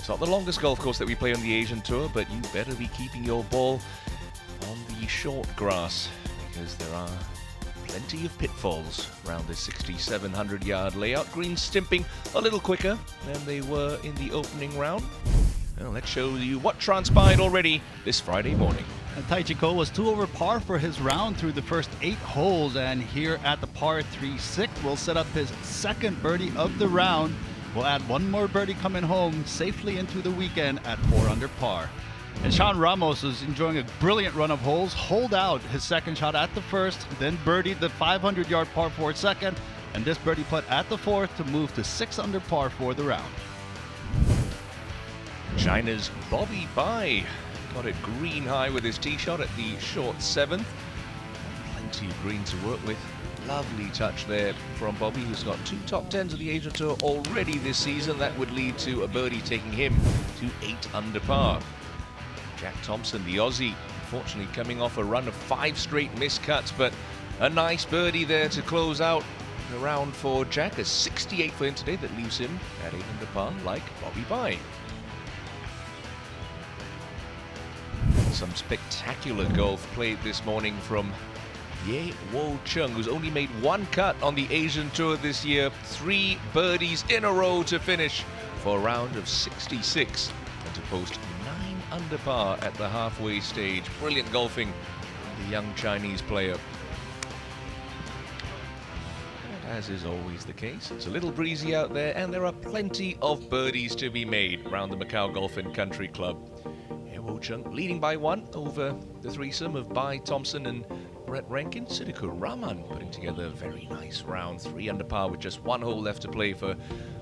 It's not the longest golf course that we play on the Asian Tour, but you better be keeping your ball on the short grass because there are plenty of pitfalls around this 6,700-yard layout. Greens stimping a little quicker than they were in the opening round. Well, let's show you what transpired already this Friday morning. And 𝗖𝗢𝗡𝗚 was 2 over par for his round through the first 8 holes, and here at the par 3-6 will set up his second birdie of the round. We'll add one more birdie coming home safely into the weekend at 4 under par. And Sean Ramos is enjoying a brilliant run of holes, holed out his second shot at the first, then birdied the 500-yard par 4 second, and this birdie putt at the fourth to move to 6 under par for the round. China's Bobby Bai got it green high with his tee shot at the short 7th. Plenty of green to work with. Lovely touch there from Bobby, who's got 2 top 10s of the Asian Tour already this season. That would lead to a birdie taking him to 8 under par. Jack Thompson, the Aussie, unfortunately coming off a run of 5 straight missed cuts, but a nice birdie there to close out the round for Jack. A 68 for him today that leaves him at 8 under par like Bobby Bai. Some spectacular golf played this morning from Wocheng Ye, who's only made 1 cut on the Asian Tour this year. 3 birdies in a row to finish for a round of 66 and to post 9 under par at the halfway stage. Brilliant golfing from the young Chinese player. And as is always the case, it's a little breezy out there and there are plenty of birdies to be made around the Macao Golf and Country Club. Wocheng leading by 1 over the threesome of Bai, Thompson and Brett Rankin. Siddikur Rahman putting together a very nice round, 3 under par with just 1 hole left to play for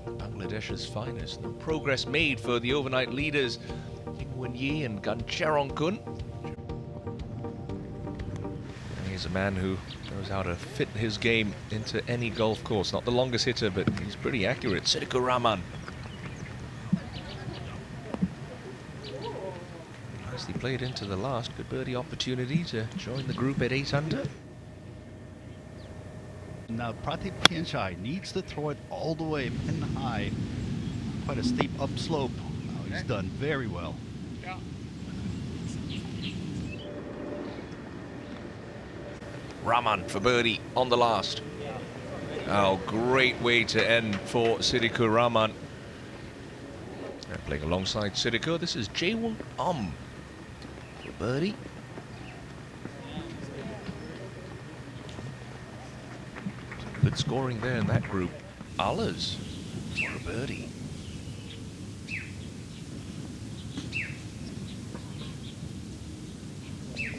Bangladesh's finest. No progress made for the overnight leaders Wocheng Ye and 𝗚𝗢𝗠𝗡𝗚. He's a man who knows how to fit his game into any golf course. Not the longest hitter, but he's pretty accurate. Siddikur Rahman. He played into the last. Good birdie opportunity to join the group at 8 under. Now Prateep Pianchai needs to throw it all the way pin high. Quite a steep upslope. Oh, he's done very well. Yeah. Rahman for birdie on the last. Oh, great way to end for Siddikur Rahman. And playing alongside Siddikur, this is 𝗚𝗢𝗡𝗚. Birdie. Good scoring there in that group. 𝗚𝗏𝗡𝗚 for a birdie.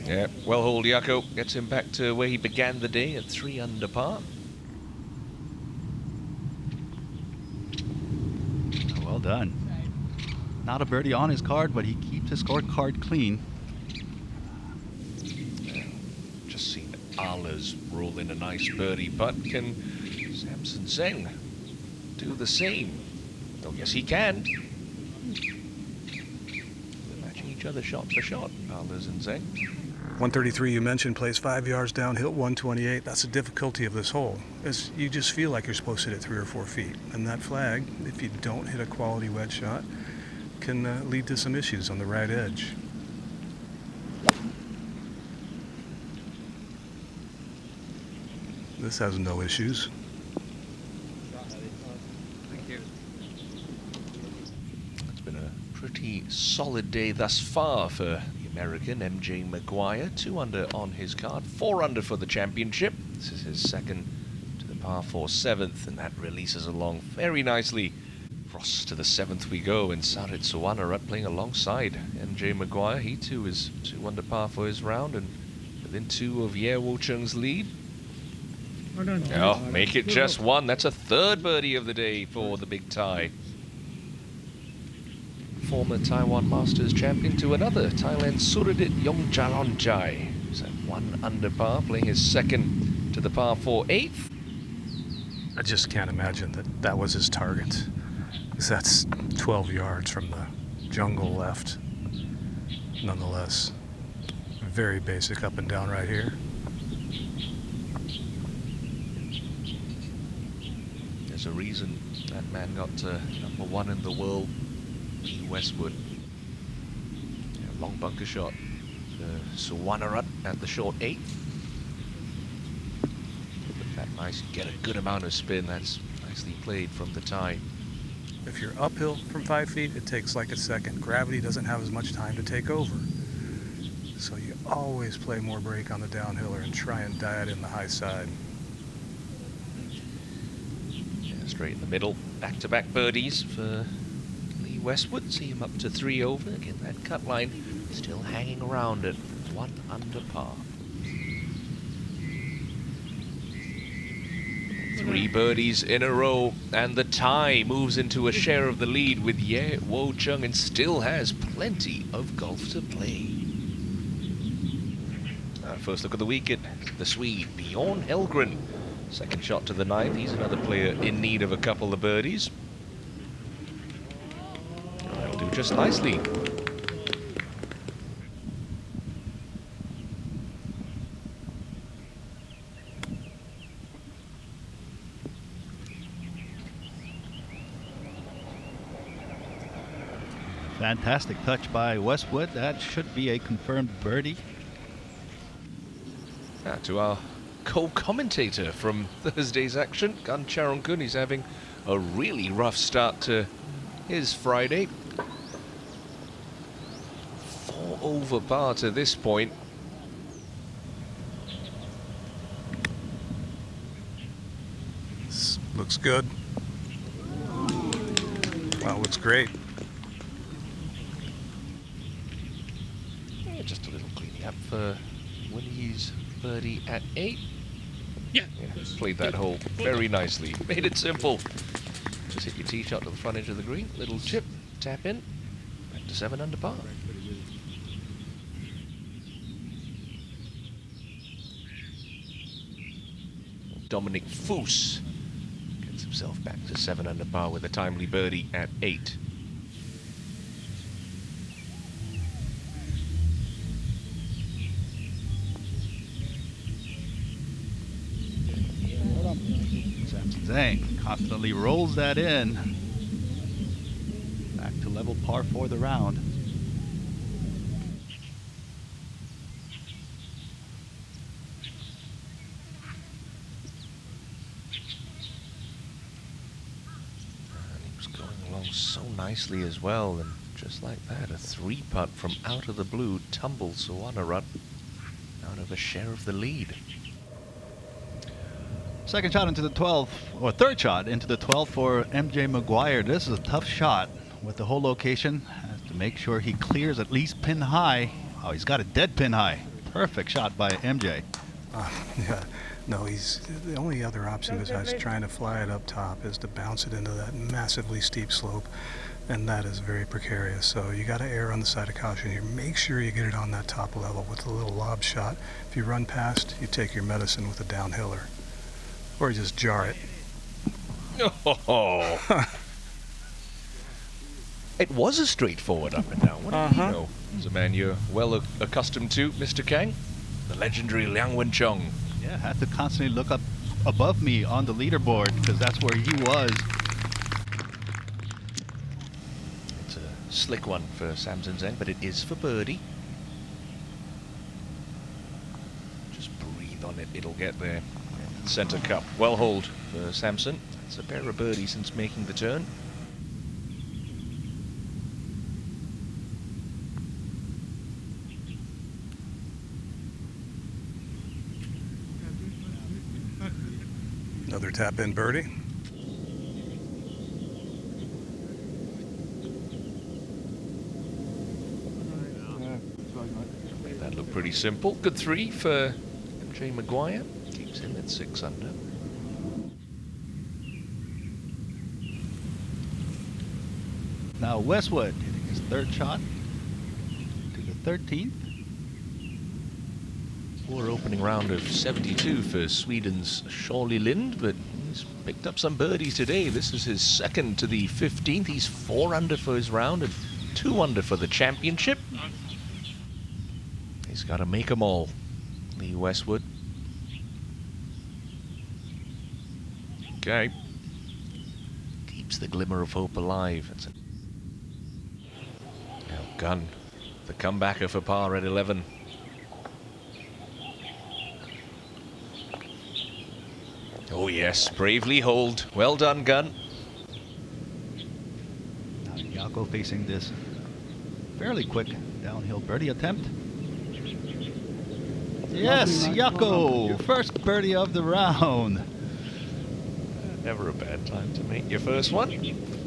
Yeah, well hauled Yako. Gets him back to where he began the day at 3 under par. Well done. Not a birdie on his card, but he keeps his scorecard clean. 𝗚𝗏𝗡𝗚's roll in a nice birdie putt. Can Samson Zeng do the same? Oh, yes, he can. They're matching each other shot for shot, 𝗚𝗏𝗡 and Zeng. 133 you mentioned plays 5 yards downhill, 128. That's the difficulty of this hole. Is you just feel like you're supposed to hit it 3 or 4 feet. And that flag, if you don't hit a quality wedge shot, can lead to some issues on the right edge. This has no issues. Thank you. It's been a pretty solid day thus far for the American MJ Maguire. 2 under on his card, 4 under for the championship. This is his second to the par 4 7th, and that releases along very nicely. Across to the 7th we go, and Sarit Suwannarut playing alongside MJ Maguire. He too is 2 under par for his round, and within 2 of Wocheng's lead. Oh, make it just 1. That's a 3rd birdie of the day for the big Thai. Former Taiwan Masters champion to another Thailand Suwannarut 𝗚𝗢𝗠𝗠𝗡𝗚, who's at 1 under par, playing his second to the par 4 8th. I just can't imagine that was his target, because that's 12 yards from the jungle left. Nonetheless, very basic up and down right here. There's a reason that man got to #1 in the world Lee Westwood. Yeah, long bunker shot for Suwannarut at the short 8. But that nice, get a good amount of spin. That's nicely played from the tie. If you're uphill from 5 feet, it takes like a second. Gravity doesn't have as much time to take over. So you always play more break on the downhiller and try and diet in the high side. Yeah, straight in the middle. Back-to-back birdies for Lee Westwood. See him up to 3 over. Again, that cut line still hanging around at 1 under par. 3 birdies in a row, and the tie moves into a share of the lead with Ye, Wocheng, and still has plenty of golf to play. First look of the week at the Swede, Bjorn Hellgren. Second shot to the 9th. He's another player in need of a couple of birdies. That'll do just nicely. Fantastic touch by Westwood. That should be a confirmed birdie. To our co-commentator from Thursday's action, 𝗚𝗢𝗡𝗠𝗡𝗚. He's having a really rough start to his Friday. 4 over par to this point. This looks good. Wow, looks great. Yeah, just a little cleaning up for Winnie's birdie at 8. Yeah, played that hole very nicely. Made it simple. Just hit your tee shot to the front edge of the green. Little chip, tap in, back to 7 under par. Dominic Foos gets himself back to 7 under par with a timely birdie at 8. Zhang confidently rolls that in. Back to level par for the round. And he was going along so nicely as well, and just like that, a 3 putt from out of the blue tumbles Suwannarut out of a share of the lead. Second shot into the 12th, or third shot into the 12th for MJ Maguire. This is a tough shot with the whole location. Has to make sure he clears at least pin high. Oh, he's got a dead pin high. Perfect shot by MJ. Yeah, no, the only other option besides trying to fly it up top is to bounce it into that massively steep slope, and that is very precarious. So you got to err on the side of caution. You make sure you get it on that top level with a little lob shot. If you run past, you take your medicine with a downhiller. Or just jar it. Oh. It was a straightforward up and down. What do you know? As a man you're well accustomed to, Mr. Kang, the legendary Liang Wenchong. Yeah, had to constantly look up above me on the leaderboard because that's where he was. It's a slick one for Samson Zheng, but it is for birdie. Just breathe on it, it'll get there. Centre cup, well holed for Samson. It's a pair of birdies since making the turn. Another tap in birdie. Made that look pretty simple. Good 3 for MJ Maguire. Keeps him at 6 under. Now Westwood hitting his third shot to the 13th. Poor opening round of 72 for Sweden's Shirley Lind, but he's picked up some birdies today. This is his second to the 15th. He's 4 under for his round and 2 under for the championship. He's got to make them all, Lee Westwood. Okay. Keeps the glimmer of hope alive. It's Gunn, the comebacker for par at 11. Oh yes, bravely holed. Well done, Gunn. Now Yako facing this fairly quick downhill birdie attempt. Yes, Yako, first birdie of the round. Never a bad time to make your first one.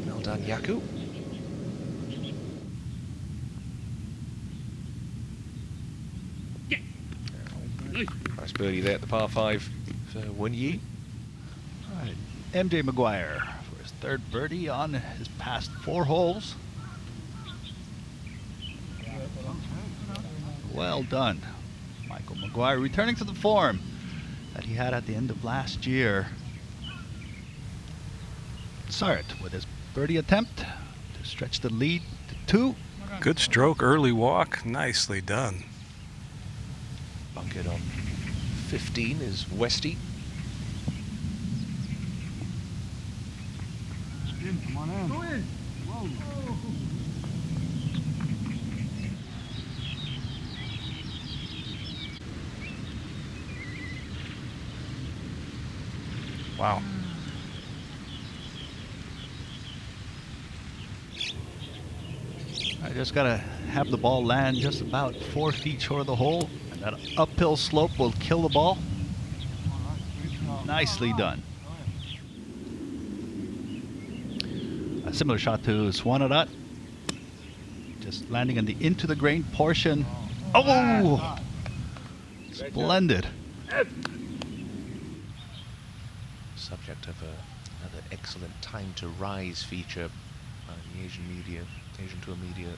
Well done, Yaku. Nice birdie there at the par 5 for Wocheng Ye. All right, MJ Maguire for his third birdie on his past 4 holes. Well done. Michael Maguire returning to the form that he had at the end of last year. Sarit with his birdie attempt to stretch the lead to 2. Good stroke, early walk, nicely done. Bucket on 15 is Westy. Come on in. Go in. Whoa. Wow. I just gotta have the ball land just about 4 feet short of the hole, and that uphill slope will kill the ball. Nicely done. A similar shot to Suwannarut, just landing in the into the grain portion. Oh, splendid. Subject of another excellent time to rise feature by the Asian Tour Media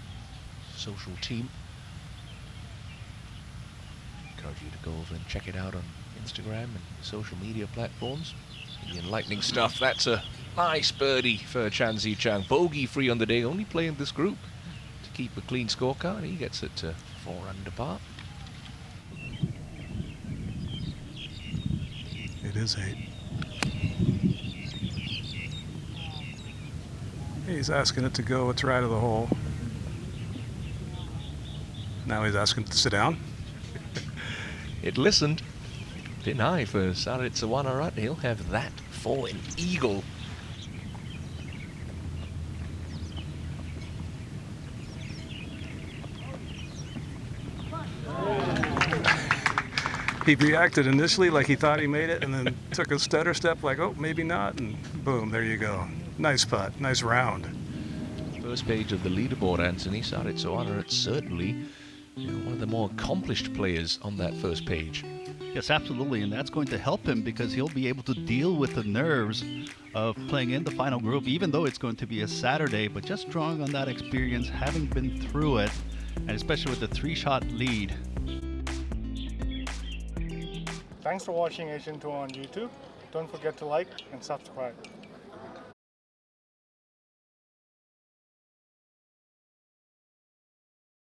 social team. Encourage you to go over and check it out on Instagram and social media platforms. The enlightening stuff. That's a nice birdie for Chan Zi Chang. Bogey free on the day, only playing this group to keep a clean scorecard. He gets it to 4 under par. It is 8. He's asking it to go its right of the hole. Now he's asking it to sit down. It listened. Bit high for Sarit Suwannarut. He'll have that for an eagle. He reacted initially like he thought he made it and then took a stutter step like, oh, maybe not, and boom, there you go. Nice putt, nice round. First page of the leaderboard, Anthony. Sarit Suwannarut certainly one of the more accomplished players on that first page. Yes, absolutely, and that's going to help him because he'll be able to deal with the nerves of playing in the final group, even though it's going to be a Saturday, but just drawing on that experience, having been through it, and especially with the 3-shot lead. Thanks for watching Asian Tour on YouTube. Don't forget to like and subscribe.